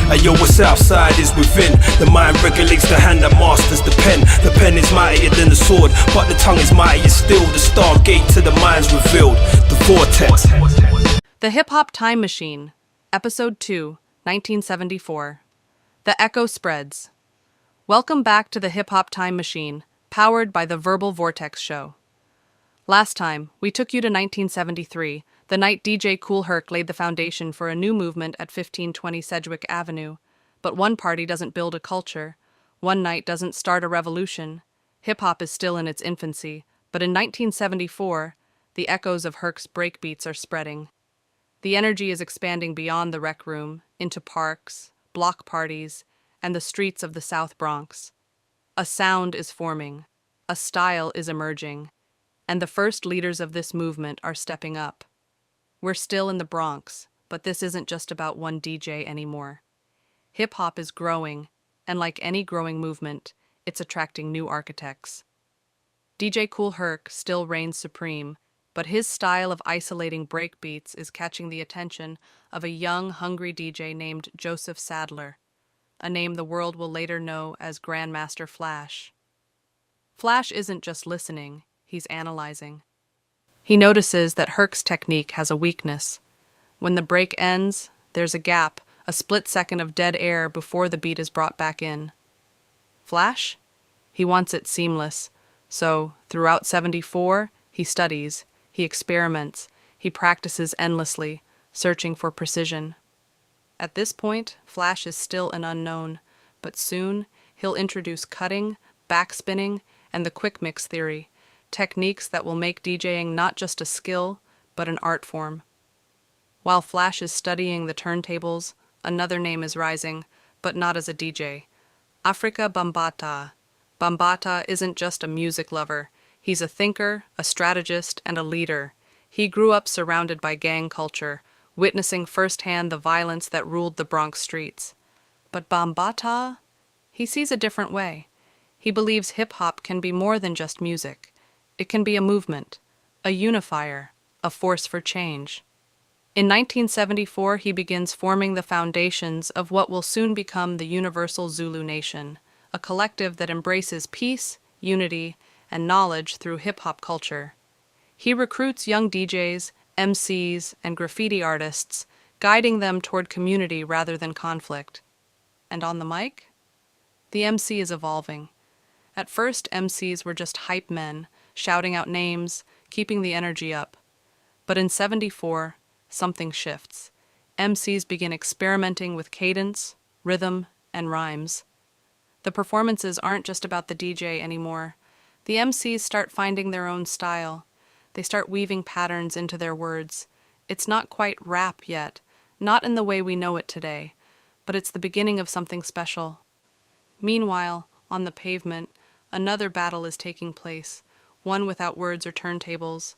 Ayo, what's outside is within. The mind regulates the hand that masters the pen. The pen is mightier than the sword, but the tongue is mightier still. The stargate to the mind's revealed, the vortex. The Hip Hop Time Machine, Episode 2, 1974. The Echo Spreads. Welcome back to the Hip Hop Time Machine, powered by the Verbal Vortex Show. Last time, we took you to 1973, the night DJ Kool Herc laid the foundation for a new movement at 1520 Sedgwick Avenue. But one party doesn't build a culture. One night doesn't start a revolution. Hip-hop is still in its infancy, but in 1974, the echoes of Herc's breakbeats are spreading. The energy is expanding beyond the rec room, into parks, block parties, and the streets of the South Bronx. A sound is forming, a style is emerging, and the first leaders of this movement are stepping up. We're still in the Bronx, but this isn't just about one DJ anymore. Hip-hop is growing, and like any growing movement, it's attracting new architects. DJ Kool Herc still reigns supreme, but his style of isolating breakbeats is catching the attention of a young, hungry DJ named Joseph Sadler, a name the world will later know as Grandmaster Flash. Flash isn't just listening, he's analyzing. He notices that Herc's technique has a weakness. When the break ends, there's a gap, a split second of dead air before the beat is brought back in. Flash? He wants it seamless. So, throughout 74, he studies, he experiments, he practices endlessly, searching for precision. At this point, Flash is still an unknown, but soon he'll introduce cutting, backspinning, and the quick mix theory, techniques that will make DJing not just a skill, but an art form. While Flash is studying the turntables, another name is rising, but not as a DJ. Afrika Bambaataa. Bambaataa isn't just a music lover. He's a thinker, a strategist, and a leader. He grew up surrounded by gang culture, witnessing firsthand the violence that ruled the Bronx streets. But Bambaataa? He sees a different way. He believes hip-hop can be more than just music. It can be a movement, a unifier, a force for change. In 1974, he begins forming the foundations of what will soon become the Universal Zulu Nation, a collective that embraces peace, unity, and knowledge through hip-hop culture. He recruits young DJs, MCs, and graffiti artists, guiding them toward community rather than conflict. And on the mic? The MC is evolving. At first, MCs were just hype men, shouting out names, keeping the energy up. But in 74, something shifts. MCs begin experimenting with cadence, rhythm, and rhymes. The performances aren't just about the DJ anymore. The MCs start finding their own style. They start weaving patterns into their words. It's not quite rap yet, not in the way we know it today, but it's the beginning of something special. Meanwhile, on the pavement, another battle is taking place, one without words or turntables.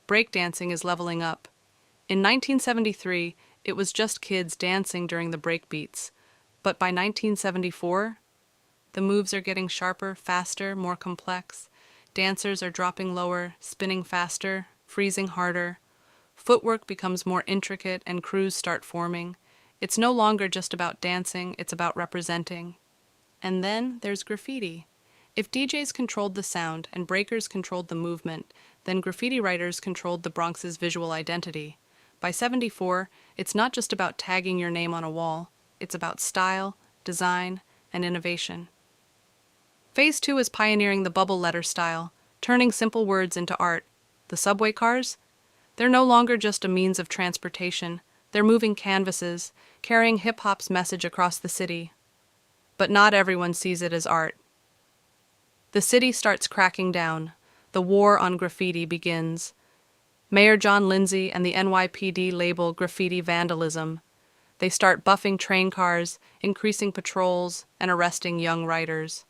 Breakdancing is leveling up. In 1973, it was just kids dancing during the breakbeats, but by 1974, the moves are getting sharper, faster, more complex. Dancers are dropping lower, spinning faster, freezing harder. Footwork becomes more intricate and crews start forming. It's no longer just about dancing, it's about representing. And then there's graffiti. If DJs controlled the sound and breakers controlled the movement, then graffiti writers controlled the Bronx's visual identity. By 74, it's not just about tagging your name on a wall. It's about style, design, and innovation. Phase 2 is pioneering the bubble letter style, turning simple words into art. The subway cars? They're no longer just a means of transportation. They're moving canvases, carrying hip-hop's message across the city. But not everyone sees it as art. The city starts cracking down. The war on graffiti begins. Mayor John Lindsay and the NYPD label graffiti vandalism. They start buffing train cars, increasing patrols, and arresting young writers.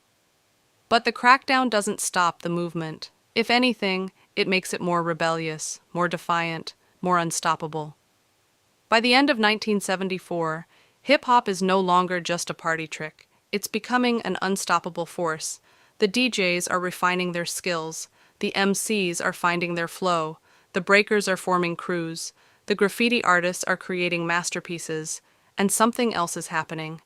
But the crackdown doesn't stop the movement. If anything, it makes it more rebellious, more defiant, more unstoppable. By the end of 1974, hip-hop is no longer just a party trick. It's becoming an unstoppable force. The DJs are refining their skills. The MCs are finding their flow. The breakers are forming crews. The graffiti artists are creating masterpieces. And something else is happening.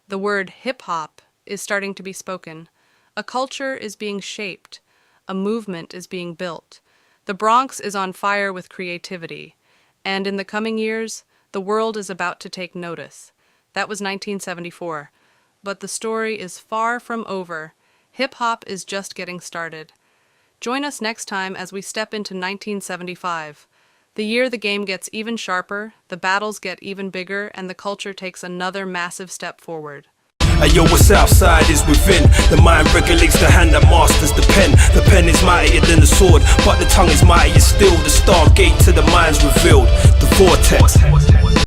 The word hip-hop is starting to be spoken. A culture is being shaped. A movement is being built. The Bronx is on fire with creativity. And in the coming years, the world is about to take notice. That was 1974. But the story is far from over. Hip-hop is just getting started. Join us next time as we step into 1975. The year the game gets even sharper, the battles get even bigger, and the culture takes another massive step forward. Ayo, what's outside is within. The mind regulates the hand that masters the pen. The pen is mightier than the sword, but the tongue is mightier still. The stargate to the mind's revealed. The vortex.